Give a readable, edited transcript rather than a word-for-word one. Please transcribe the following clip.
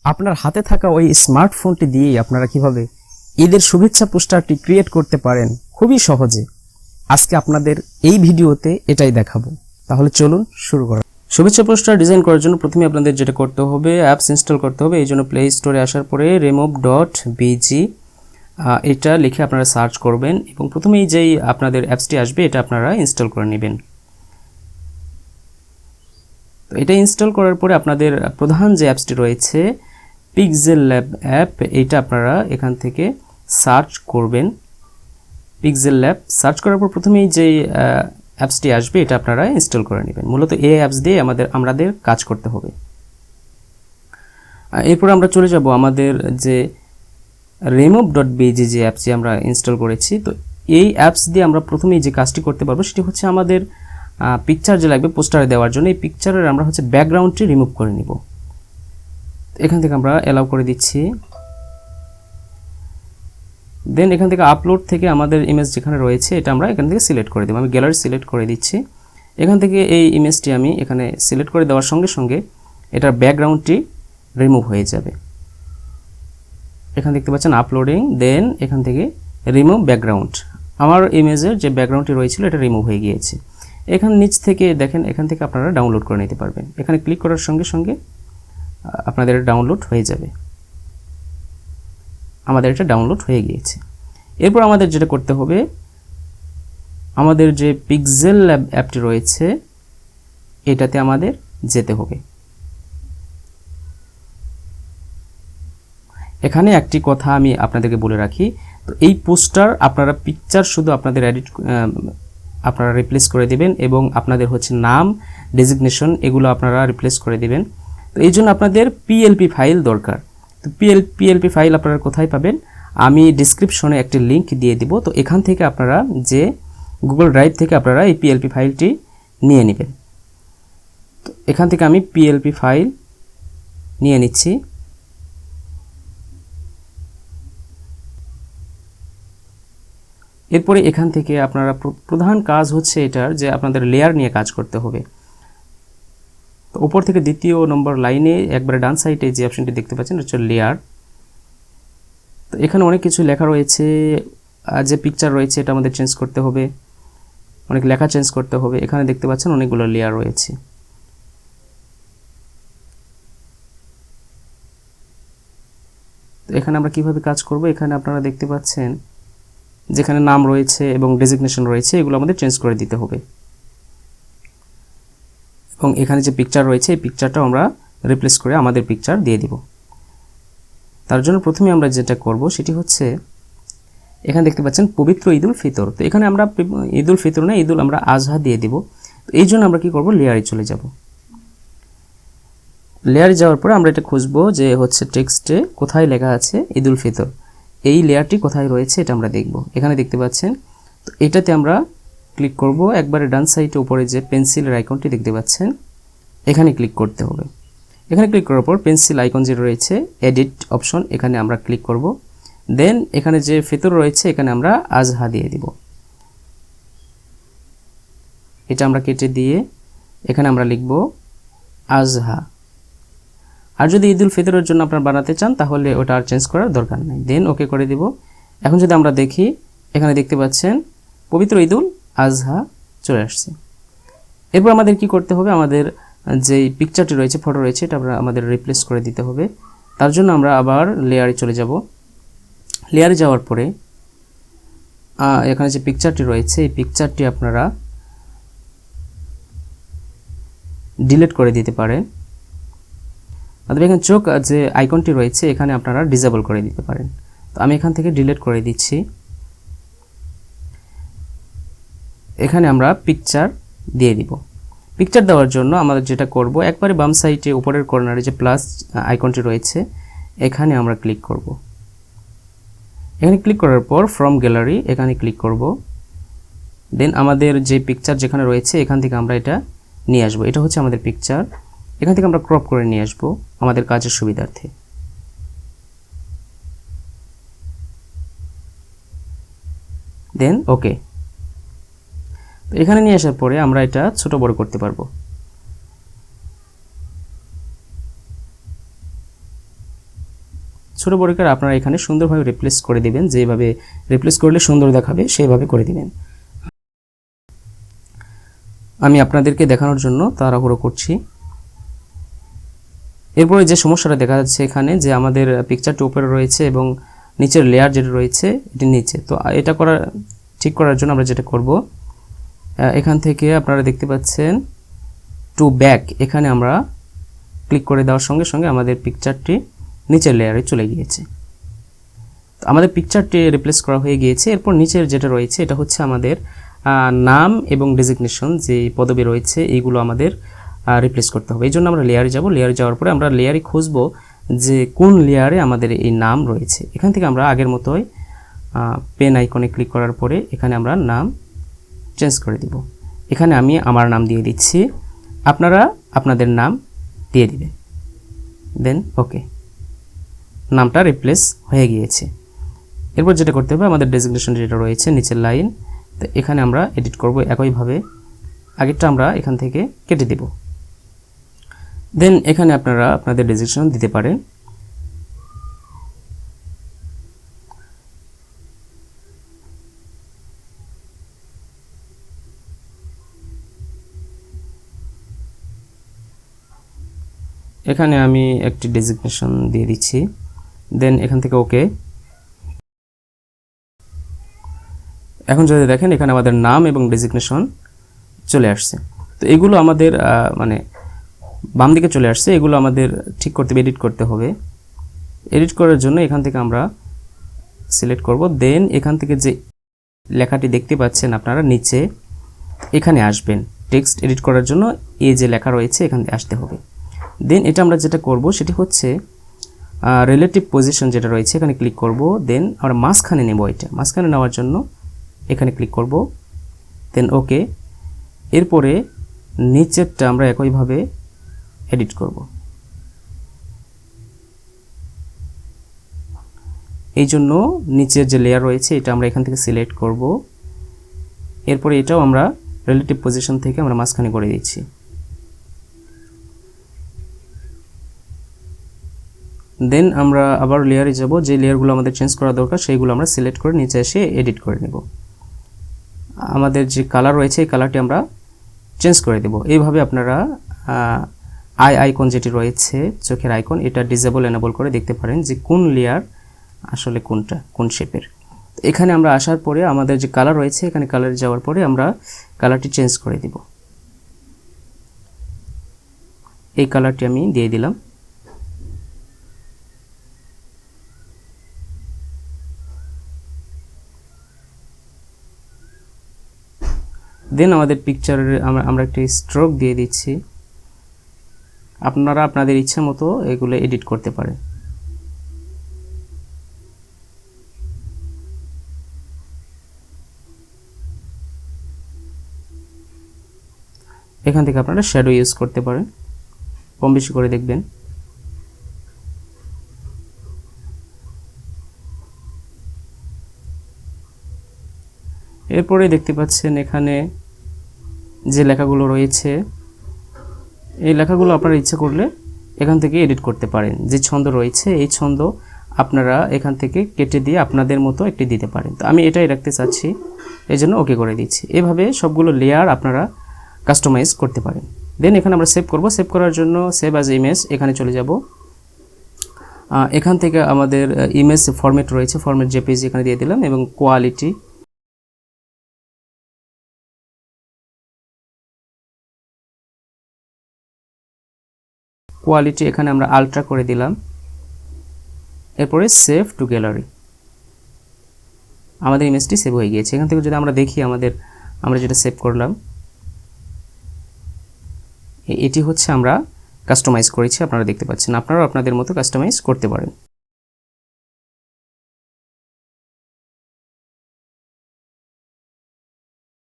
আপনার হাতে থাকা ওই স্মার্টফোনটি দিয়েই আপনারা কিভাবে ঈদের শুভেচ্ছা পোস্টারটি ক্রিয়েট করতে পারেন খুবই সহজে। আজকে আপনাদের এই ভিডিওতে এটাই দেখাবো। তাহলে চলুন শুরু করা। শুভেচ্ছা পোস্টার ডিজাইন করার জন্য প্রথমে আপনাদের যেটা করতে হবে, অ্যাপস ইনস্টল করতে হবে। এই জন্য প্লে স্টোরে আসার পরে remove.bg এটা লিখে আপনারা সার্চ করবেন এবং প্রথমেই যেই আপনাদের অ্যাপসটি আসবে এটা আপনারা ইনস্টল করে নেবেন। তো এটা ইনস্টল করার পরে আপনাদের প্রধান যে অ্যাপসটি রয়েছে pixellab অ্যাপ, এইটা আপনারা এখান থেকে সার্চ করবেন। pixellab সার্চ করার পর প্রথমেই যেই অ্যাপসটি আসবে এটা আপনারা ইনস্টল করে নেবেন। মূলত এই অ্যাপস দিয়ে আমাদের কাজ করতে হবে। এরপর আমরা চলে যাব আমাদের যে remove.bg যে অ্যাপসটি আমরা ইনস্টল করেছি। তো এই অ্যাপস দিয়ে আমরা প্রথমেই যে কাজটি করতে পারবো সেটি হচ্ছে আমাদের পিকচার যে লাগবে পোস্টারে দেওয়ার জন্য, এই পিকচারের আমরা হচ্ছে ব্যাকগ্রাউন্ডটি রিমুভ করে নিব। এখান থেকে আমরা অ্যালাউ করে দিচ্ছি। দেন এখান থেকে আপলোড থেকে আমাদের ইমেজ যেখানে রয়েছে এটা আমরা এখান থেকে সিলেক্ট করে দেব। আমি গ্যালারি সিলেক্ট করে দিচ্ছি। এখান থেকে এই ইমেজটি আমি এখানে সিলেক্ট করে দেওয়ার সঙ্গে সঙ্গে এটার ব্যাকগ্রাউন্ডটি রিমুভ হয়ে যাবে। এখানে দেখতে পাচ্ছেন আপলোডিং, দেন এখান থেকে রিমুভ ব্যাকগ্রাউন্ড। আমার ইমেজের যে ব্যাকগ্রাউন্ডটি রয়েছিল এটা রিমুভ হয়ে গিয়েছে। এখানে নিচ থেকে দেখেন, এখান থেকে আপনারা ডাউনলোড করে নিতে পারবেন। এখানে ক্লিক করার সঙ্গে সঙ্গে আপনাদের ডাউনলোড হয়ে যাবে। আমাদের এটা ডাউনলোড হয়ে গিয়েছে। এরপর আমাদের যেটা করতে হবে, আমাদের যে pixellab অ্যাপটি রয়েছে এটাতে আমাদের যেতে হবে। এখানে একটি কথা আমি আপনাদেরকে বলে রাখি, তো এই পোস্টার আপনারা পিকচার শুধু আপনাদের আপনারা রিপ্লেস করে দিবেন এবং আপনাদের হচ্ছে নাম, ডেজিগনেশন এগুলো আপনারা রিপ্লেস করে দিবেন। তো এই জন্য আপনাদের PLP ফাইল দরকার। তো PLP ফাইল আপনারা কোথায় পাবেন, আমি ডিসক্রিপশনে একটি লিংক দিয়ে দিব। তো এখান থেকে আপনারা যে গুগল ড্রাইভ থেকে আপনারা এই PLP ফাইলটি নিয়ে নেবেন। তো এখান থেকে আমি PLP ফাইল নিয়ে নিচ্ছি। এরপরে এখান থেকে আপনারা প্রধান কাজ হচ্ছে এটার যে আপনাদের লেয়ার নিয়ে কাজ করতে হবে। তো উপর থেকে দ্বিতীয় নম্বর লাইনে একবারে ডান সাইডে যে অপশনটি দেখতে পাচ্ছেন এটা হচ্ছে লেয়ার। তো এখানে অনেক কিছু লেখা রয়েছে, যে পিকচার রয়েছে এটা আমাদের চেঞ্জ করতে হবে, অনেক লেখা চেঞ্জ করতে হবে। এখানে দেখতে পাচ্ছেন অনেকগুলো লেয়ার রয়েছে। তো এখানে আমরা কিভাবে কাজ করব, এখানে আপনারা দেখতে পাচ্ছেন যেখানে নাম রয়েছে এবং ডেজিগনেশন রয়েছে এগুলো আমাদের চেঞ্জ করে দিতে হবে। এবং এখানে যে পিকচার রয়েছে এই পিকচারটাও আমরা রিপ্লেস করে আমাদের পিকচার দিয়ে দিব। তার জন্য প্রথমে আমরা যেটা করব সেটি হচ্ছে এখানে দেখতে পাচ্ছেন পবিত্র ঈদ উল ফিতর। তো এখানে আমরা ঈদ উল ফিতর না, ঈদ উল আমরা আজহা দিয়ে দিব। তো এই জন্য আমরা কি করব, লেয়ারে চলে যাব। লেয়ারে যাওয়ার পরে আমরা এটা খুঁজবো যে হচ্ছে টেক্সটে কোথায় লেখা আছে ঈদ উল ফিতর, এই লেয়ারটি কোথায় রয়েছে এটা আমরা দেখব। এখানে দেখতে পাচ্ছেন, তো এটাতে আমরা ক্লিক করব। একবারে ডান সাইডে উপরে যে পেন্সিলের আইকনটি দেখতে পাচ্ছেন এখানে ক্লিক করতে হবে। এখানে ক্লিক করার পর পেন্সিল আইকন যে রয়েছে এডিট অপশন, এখানে আমরা ক্লিক করব। দেন এখানে যে ফিতর রয়েছে এখানে আমরা আজহা দিয়ে দিব। এটা আমরা কেটে দিয়ে এখানে আমরা লিখব আজহা। আর যদি ঈদ উল ফিতরের জন্য আপনারা বানাতে চান তাহলে ওটা আর চেঞ্জ করার দরকার নেই। দেন ওকে করে দিব। এখন যদি আমরা দেখি এখানে দেখতে পাচ্ছেন পবিত্র ঈদ উল আজহা চলে আসছে। এরপর আমাদের কি করতে হবে, আমাদের যে পিকচারটি রয়েছে, ফটো রয়েছে, এটা আমাদের রিপ্লেস করে দিতে হবে। তার জন্য আমরা আবার লেয়ারে চলে যাব। লেয়ারে যাওয়ার পরে এখানে যে পিকচারটি রয়েছে এই পিকচারটি আপনারা ডিলিট করে দিতে পারেন। অথবা এখানে চোখ যে আইকনটি রয়েছে এখানে আপনারা ডিসেবল করে দিতে পারেন। তো আমি এখান থেকে ডিলিট করে দিচ্ছি। এখানে আমরা পিকচার দিয়ে দিব। পিকচার দেওয়ার জন্য আমাদের যেটা করব, একবারে বাম সাইডে উপরের কর্নারে যে প্লাস আইকনটি রয়েছে এখানে আমরা ক্লিক করব। এখানে ক্লিক করার পর ফ্রম গ্যালারি এখানে ক্লিক করব। দেন আমাদের যে পিকচার যেখানে রয়েছে এখান থেকে আমরা এটা নিয়ে আসবো। এটা হচ্ছে আমাদের পিকচার। এখান থেকে আমরা ক্রপ করে নিয়ে আসবো আমাদের কাজের সুবিধার্থে। দেন ওকে। তো এখানে নিয়ে আসার পরে আমরা এটা ছোট বড় করতে পারবো। ছোট বড় করে আপনারা এখানে সুন্দরভাবে রিপ্লেস করে দিবেন, যেভাবে রিপ্লেস করলে সুন্দর দেখাবে সেইভাবে করে দিবেন। আমি আপনাদেরকে দেখানোর জন্য তাড়াহুড়ো করছি। এরপরে যে সমস্যাটা দেখা যাচ্ছে এখানে, যে আমাদের পিকচারটি উপরে রয়েছে এবং নিচের লেয়ার যেটা রয়েছে এটি নিচে। তো এটা ঠিক করার জন্য আমরা যেটা করব, এখান থেকে আপনারা দেখতে পাচ্ছেন টু ব্যাক, এখানে আমরা ক্লিক করে দেওয়ার সঙ্গে সঙ্গে আমাদের পিকচারটি নিচের লেয়ারে চলে গিয়েছে। তো আমাদের পিকচারটি রিপ্লেস করা হয়ে গিয়েছে। এরপর নিচের যেটা রয়েছে এটা হচ্ছে আমাদের নাম এবং ডেজিগনেশন, যে পদবি রয়েছে এইগুলো আমাদের রিপ্লেস করতে হবে। এই জন্য আমরা লেয়ারে যাব। লেয়ারে যাওয়ার পরে আমরা লেয়ারে খুঁজব যে কোন লেয়ারে আমাদের এই নাম রয়েছে। এখান থেকে আমরা আগের মতোই পেন আইকনে ক্লিক করার পরে এখানে আমরা নাম চেঞ্জ করে দিব। এখানে আমি আমার নাম দিয়ে দিচ্ছি, আপনারা আপনাদের নাম দিয়ে দিবেন। দেন ওকে, নামটা রিপ্লেস হয়ে গিয়েছে। এরপর যেটা করতে হবে, আমাদের ডেজিগনেশন যেটা রয়েছে নিচের লাইন, তো এখানে আমরা এডিট করব একইভাবে। আগেরটা আমরা এখান থেকে কেটে দেব। দেন এখানে আপনারা আপনাদের ডেজিগনেশন দিতে পারেন। এখানে আমি একটি ডেজিগনেশন দিয়ে দিচ্ছি। দেন এখান থেকে ওকে। এখন যদি দেখেন এখানে আমাদের নাম এবং ডেজিগনেশন চলে আসছে। তো এগুলো আমাদের মানে বাম দিকে চলে আসছে, এগুলো আমাদের ঠিক করতে হবে, এডিট করতে হবে। এডিট করার জন্য এখান থেকে আমরা সিলেক্ট করব। দেন এখান থেকে যে লেখাটি দেখতে পাচ্ছেন আপনারা নিচে, এখানে আসবেন। টেক্সট এডিট করার জন্য এই যে লেখা রয়েছে এখানে আসতে হবে। দেন এটা আমরা যেটা করব সেটি হচ্ছে রিলেটিভ পজিশন যেটা রয়েছে এখানে ক্লিক করব। দেন আমরা মাঝখানে নেব। এটা মাঝখানে নেওয়ার জন্য এখানে ক্লিক করব। দেন ওকে। এরপরে নিচেরটা আমরা একইভাবে এডিট করব। এই জন্য নিচের যে লেয়ার রয়েছে এটা আমরা এখান থেকে সিলেক্ট করব। এরপরে এটাও আমরা রিলেটিভ পজিশন থেকে আমরা মাঝখানে করে দিচ্ছি। দেন আমরা আবার লেয়ারে যাব। যে লেয়ারগুলো আমাদের চেঞ্জ করা দরকার সেইগুলো আমরা সিলেক্ট করে নিচে এসে এডিট করে নেব। আমাদের যে কালার রয়েছে এই কালারটি আমরা চেঞ্জ করে দেব। এইভাবে আপনারা আইকন যেটি রয়েছে চোখের আইকন, এটা ডিসেবল এনেবল করে দেখতে পারেন যে কোন লেয়ার আসলে কোনটা, কোন শেপের। এখানে আমরা আসার পরে আমাদের যে কালার রয়েছে এখানে কালারে যাওয়ার পরে আমরা কালারটি চেঞ্জ করে দিব। এই কালারটি আমি দিয়ে দিলাম। দেন আমাদের পিকচারের আমরা একটি স্ট্রোক দিয়ে দিচ্ছি। আপনারা আপনাদের ইচ্ছা মতো এগুলো এডিট করতে পারেন। এখান থেকে আপনারা শ্যাডো ইউজ করতে পারেন, কম বেশি করে দেখবেন। এরপরে দেখতে পাচ্ছেন এখানে যে লেখাগুলো রয়েছে এই লেখাগুলো আপনারা ইচ্ছা করলে এখান থেকে এডিট করতে পারেন। যে ছন্দ রয়েছে এই ছন্দ আপনারা এখান থেকে কেটে দিয়ে আপনাদের মতো একটি দিতে পারেন। তো আমি এটাই রাখতে চাচ্ছি, এই জন্য ওকে করে দিচ্ছি। এভাবে সবগুলো লেয়ার আপনারা কাস্টমাইজ করতে পারেন। দেন এখানে আমরা সেভ করব। সেভ করার জন্য সেভ অ্যাজ ইমেজ এখানে চলে যাব। এখান থেকে আমাদের ইমেজ ফরম্যাট রয়েছে, ফরম্যাট জেপিজি এখানে দিয়ে দিলাম এবং কোয়ালিটি এখানে আমরা আলট্রা করে দিলাম। এরপরে সেভ টু গ্যালারি, আমাদের ইমেজটি সেভ হয়ে গিয়েছে। এখান থেকে যদি আমরা দেখি আমরা যেটা সেভ করলাম এটি হচ্ছে আমরা কাস্টমাইজ করেছি, আপনারা দেখতে পাচ্ছেন। আপনারাও আপনাদের মতো কাস্টমাইজ করতে পারেন।